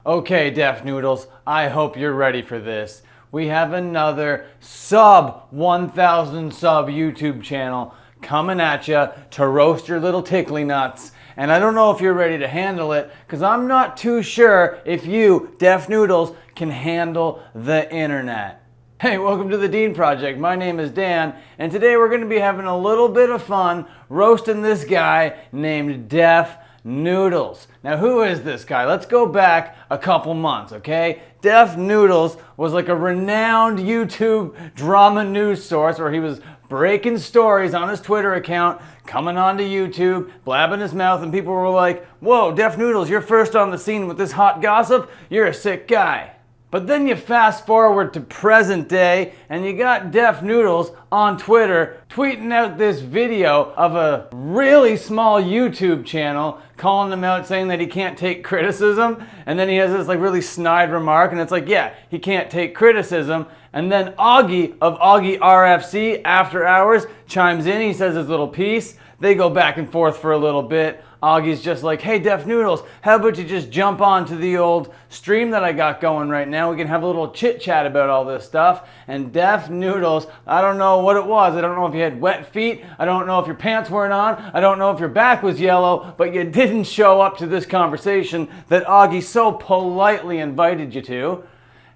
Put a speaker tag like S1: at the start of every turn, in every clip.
S1: Okay, Def Noodles, I hope you're ready for this. We have another sub 1,000 sub YouTube channel coming at you to roast your little tickly nuts. And I don't know if you're ready to handle it, because I'm not too sure if you, Def Noodles, can handle the internet. Hey, welcome to the Dean Project. My name is Dan, and today we're going to be having a little bit of fun roasting this guy named Def Noodles. Now, who is this guy? Let's go back a couple months, okay? Def Noodles was like a renowned YouTube drama news source where he was breaking stories on his Twitter account, coming onto YouTube, blabbing his mouth, and people were like, whoa, Def Noodles, you're first on the scene with this hot gossip? You're a sick guy. But then you fast forward to present day and you got Def Noodles on Twitter tweeting out this video of a really small YouTube channel calling him out, saying that he can't take criticism. And then he has this like really snide remark, and it's like, yeah, he can't take criticism. And then Augie of AugieRFC After Hours chimes in, he says his little piece. They go back and forth for a little bit. Augie's just like, hey, Def Noodles, how about you just jump on to the old stream that I got going right now? We can have a little chit chat about all this stuff. And Def Noodles, I don't know what it was. I don't know if you had wet feet. I don't know if your pants weren't on. I don't know if your back was yellow, but you didn't show up to this conversation that Augie so politely invited you to.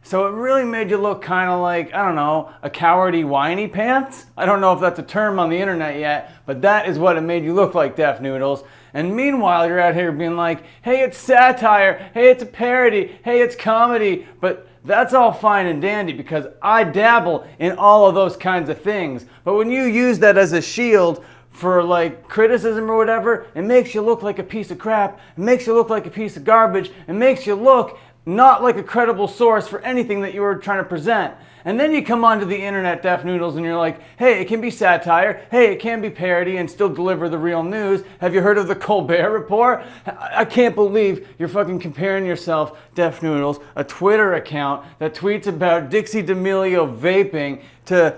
S1: So it really made you look kind of like, I don't know, a cowardy whiny pants? I don't know if that's a term on the internet yet, but that is what it made you look like, Def Noodles. And meanwhile, you're out here being like, hey, it's satire, hey, it's a parody, hey, it's comedy. But that's all fine and dandy because I dabble in all of those kinds of things. But when you use that as a shield for like criticism or whatever, it makes you look like a piece of crap, it makes you look like a piece of garbage, it makes you look not like a credible source for anything that you were trying to present. And then you come onto the internet, Def Noodles, and you're like, hey, it can be satire, hey, it can be parody and still deliver the real news. Have you heard of the Colbert Report? I can't believe you're fucking comparing yourself, Def Noodles, a Twitter account that tweets about Dixie D'Amelio vaping, to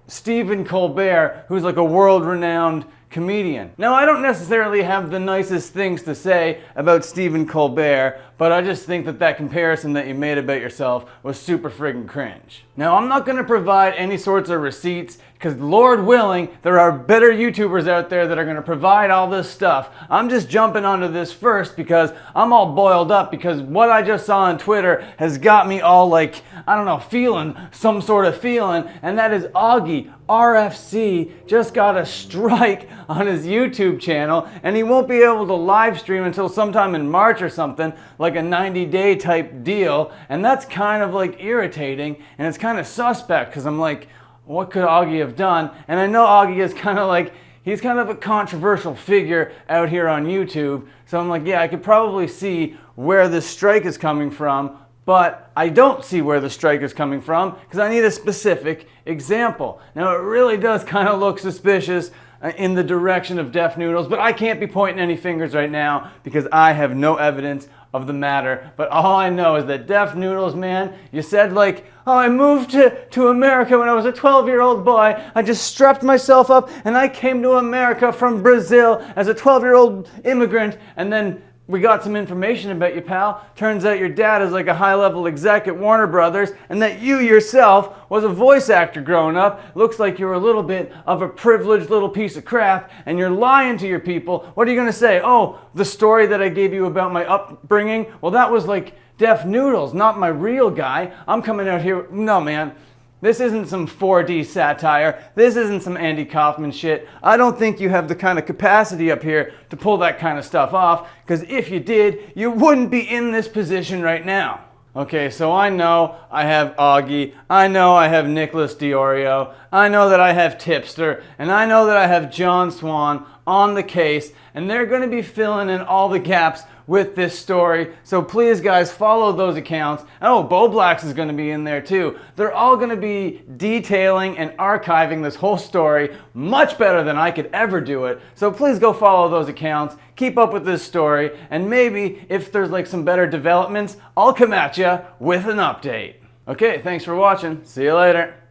S1: Stephen Colbert, who's like a world-renowned comedian. Now, I don't necessarily have the nicest things to say about Stephen Colbert, but I just think that that comparison that you made about yourself was super friggin' cringe. Now, I'm not gonna provide any sorts of receipts, because Lord willing, there are better YouTubers out there that are gonna provide all this stuff. I'm just jumping onto this first because I'm all boiled up, because what I just saw on Twitter has got me all like, I don't know, feeling some sort of feeling, and that is AugieRFC just got a strike on his YouTube channel, and he won't be able to live stream until sometime in March or something, like a 90-day type deal. And that's kind of like irritating, and it's kind of suspect, because I'm like, what could Augie have done? And I know Augie is kind of like, he's kind of a controversial figure out here on YouTube, so I'm like, yeah, I could probably see where this strike is coming from, but I don't see where the strike is coming from because I need a specific example. Now, it really does kind of look suspicious in the direction of Def Noodles, but I can't be pointing any fingers right now because I have no evidence of the matter. But all I know is that Def Noodles, man, you said like, oh, I moved to America when I was a 12-year-old boy. I just strapped myself up and I came to America from Brazil as a 12-year-old immigrant, and then we got some information about you, pal. Turns out your dad is like a high-level exec at Warner Brothers, and that you yourself was a voice actor growing up. Looks like you're a little bit of a privileged little piece of crap, and you're lying to your people. What are you gonna say? Oh, the story that I gave you about my upbringing? Well, that was like Def Noodles, not my real guy. I'm coming out here, no, man. This isn't some 4D satire. This isn't some Andy Kaufman shit. I don't think you have the kind of capacity up here to pull that kind of stuff off, because if you did, you wouldn't be in this position right now. Okay, so I know I have Augie, I know I have Nicholas Diorio, I know that I have Tipster, and I know that I have John Swan on the case, and they're going to be filling in all the gaps with this story. So please, guys, follow those accounts. Oh, Bo Blacks is going to be in there too. They're all going to be detailing and archiving this whole story much better than I could ever do it. So please go follow those accounts, keep up with this story, and maybe if there's like some better developments, I'll come at you with an update. Okay, thanks for watching. See you later.